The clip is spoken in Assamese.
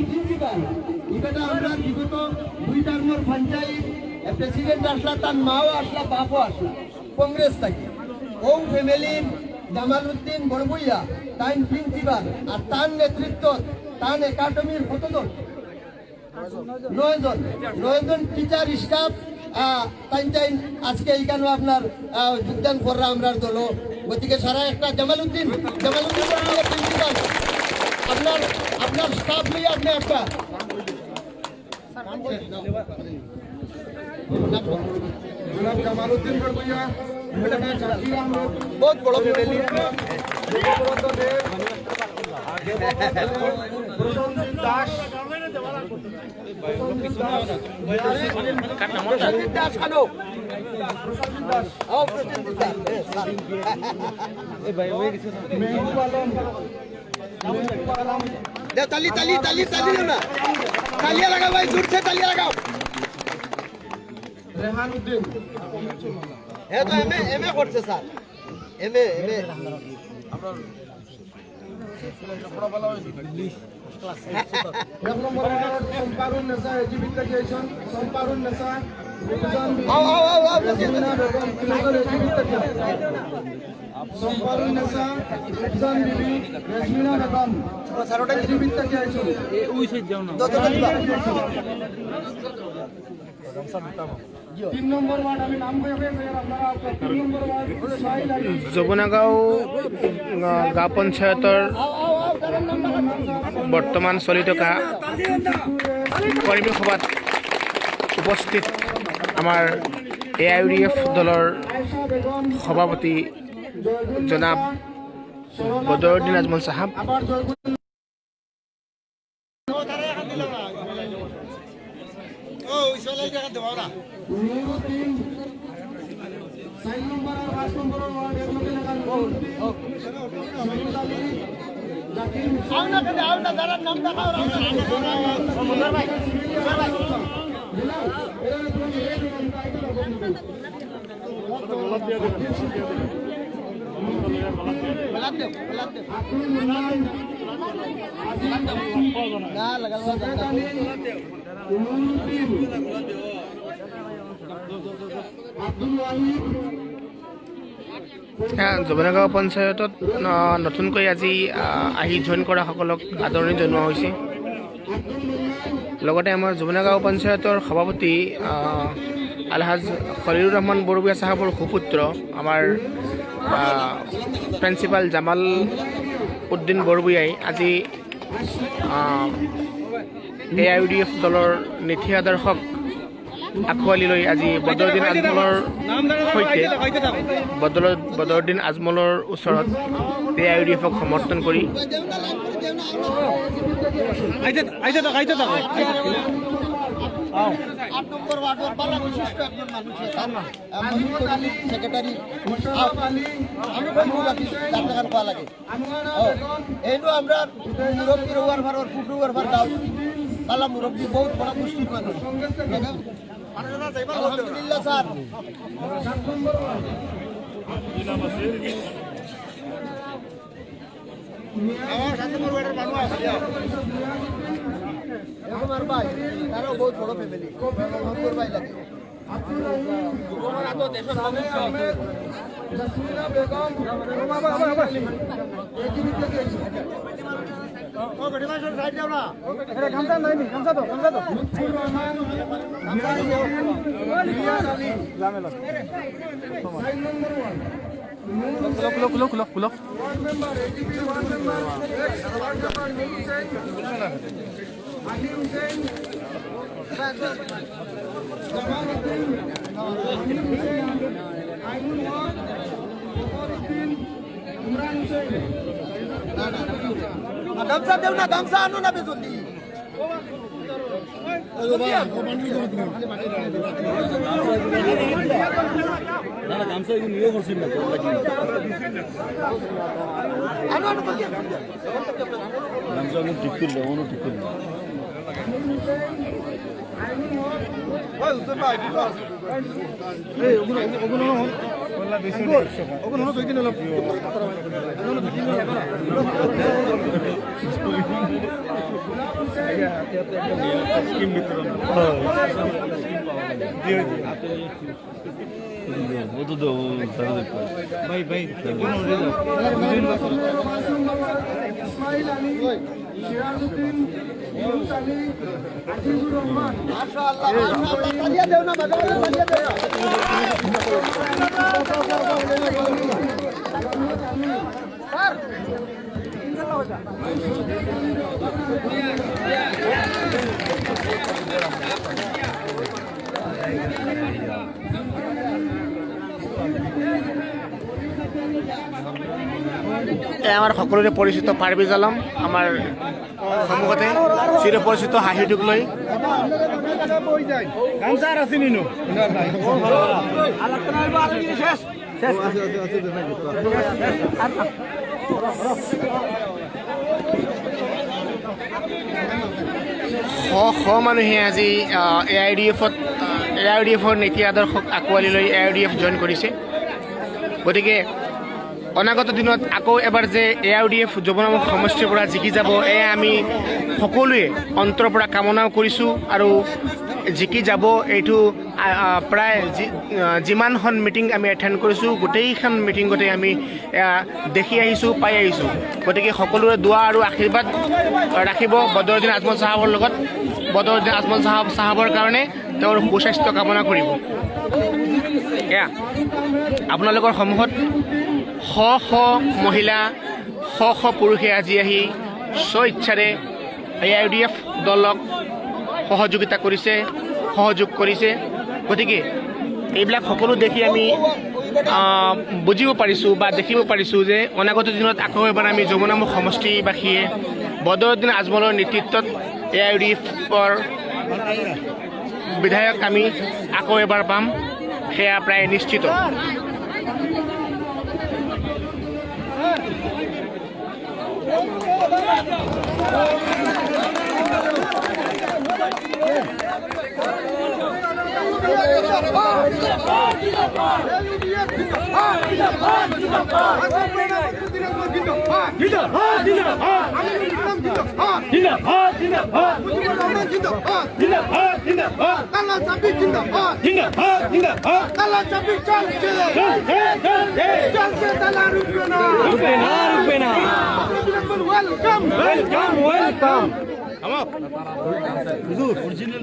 প্রিন্সিপাল এটা আমরা বিগত 2 টার্মের পঞ্চায়েত প্রেসিডেন্ট আসলা তার মাও আসলা বাপও আসলা কংগ্রেস থেকে ও ফ্যামিলি জামালউদ্দিন বড়বুইয়া তাই প্রিন্সিপাল আর তার নেতৃত্ব তার একাডেমির কতজন 9 জন টিচার স্টাফ তাই আজকে এইখানে আপনার যোগদান কররা আমরা দল গতিকে সারা একটা জামালউদ্দিন প্রিন্সিপাল আপনার স্টাফ নিয়ে আপনি একটা জামালউদ্দিন বড়বুইয়া बहुत बड़ा फैमिली ताली ताली ताली ताली ना तालियां लगाओ भाई दूर से तालियां लगाओ रेहानुद्दीन है तो एमए করছে স্যার এমএ আপনার বড় বলা হইছে ক্লাস 1 নম্বর সম্পারুন নেসা এডুকেশন সম্পারুন নেসা আও সম্পারুন নেসা এক্সাম দিবি রেজমিনা বেগম স্যারটা জীবিতটা কি আইছো ওই সাইড যাও না 3 নম্বর ওয়ার্ড আমি নাম কইবে আপনারা 3 নম্বর ওয়ার্ড যমুনাগাঁও গাঁও পঞ্চায়তৰ বৰ্তমান চলি থকা কৰ্মী সভাত উপস্থিত আমাৰ AIUDF দলৰ সভাপতি জনাব বদৰুদ্দিন আজমল সাহেব যমুনাগাঁও পঞ্চায়তত নতুনকৈ আজি আহি জইন কৰা সকলক আদৰণি জনোৱা হৈছে। লগতে আমাৰ যমুনাগাঁও পঞ্চায়তৰ সভাপতি আলহাজ খলিলুৰ ৰহমান বৰবুয়া সাহেবৰ সুপুত্ৰ আমাৰ প্ৰিন্সিপাল জামাল উদ্দিন বৰবুয়াই আজি AIUDF দলৰ নীতি আদৰ্শক আঁকোৱালি লৈ আজি বদৰুদ্দিন আজমলৰ সৈতে বদৰুদ্দিন আজমলৰ ওচৰত AIUDFক সমৰ্থন কৰি সেক্রেটারি এইটো আমরা মুরব্বী রোয়ার ভার ফুটুয়ার ভার দাও তালা মুরব্বী বহুত বড় মুশকিল মানুষ আলহামদুলিল্লাহ স্যার আমার 7 নম্বর ওয়ার্ডের মানুষ আছে আমার ভাই তারও বহুত বড় ফ্যামিলি আমার ভাই লাগে তোমার এত দেশের সমস্যা হবে জাসমিনা বেগম বাবা ও গড়ি মাছ সাইড দাও না আরে গামছা নাই নি গামছা দাও লুৎফুর রহমান গামছা দাও রিয়াজ আলী জামেলা 9 নম্বর ওয়ার্ড কুলো ward member ward member ward member Ali Hussain Jamaluddin Ainul Haque Fakhruddin Imran Hossain গামছা দেও না গামছা আনো না বেজুলি গামছা এগুলো নিয়ে করছি না আনো আনো গামছা আমি ঠিক করলাম অন্য ঠিক করলাম ওই উসে ভাই এই ওগুলো বললা বেশি ওগুলো দুই দিন হলো ওগুলো দুই দিন হলো ইসমাইল আলী সিরাজউদ্দিন ইউনুস আলী আজিজুর রহমান মাশাআল্লাহ মাশাআল্লাহ তালিয়া দেও না বাজাও তালিয়া দেও স্যার আমাৰ সকলোৰে পৰিচিত পাৰভেজ আলম আমাৰ সন্মুখতে চিৰ পৰিচিত হাঁহিটোক লৈ শ মানুহে আজি AIDF-ৰ নীতি আদৰ্শক আঁকোৱালি লৈ AIDF জইন কৰিছে। গতিকে অনাগত দিনত আকৌ এবাৰ যে AIDF যুৱনামক সমষ্টিৰ পৰা জিকি যাব এয়া আমি সকলোৱে অন্তৰৰ পৰা কামনাও কৰিছোঁ আৰু জিকি যাব এইটো প্ৰায় যিমানখন মিটিং আমি এটেণ্ড কৰিছোঁ গোটেইখন মিটিঙতে আমি দেখি আহিছোঁ পাই আহিছোঁ। গতিকে সকলোৰে দোৱা আৰু আশীৰ্বাদ ৰাখিব বদৰুদ্দিন আজমল চাহাবৰ লগত। বদৰুদ্দিন আজমল চাহাবৰ কাৰণে তেওঁৰ সুস্বাস্থ্য কামনা কৰিব। এয়া আপোনালোকৰ সন্মুখত শ শ মহিলা শ শ পুৰুষে আজি আহি স্বইচ্ছাৰে AIDF দলক সহযোগ কৰিছে। গতিকে এইবিলাক সকলো দেখি আমি বুজিব পাৰিছোঁ বা দেখিব পাৰিছোঁ যে অনাগত দিনত আকৌ এবাৰ আমি যমুনামুখ সমষ্টিবাসীয়ে বদৰুদ্দিন আজমলৰ নেতৃত্বত AIDF-ৰ বিধায়ক আমি আকৌ এবাৰ পাম, সেয়া প্ৰায় নিশ্চিত। Welcome. Come up. Original.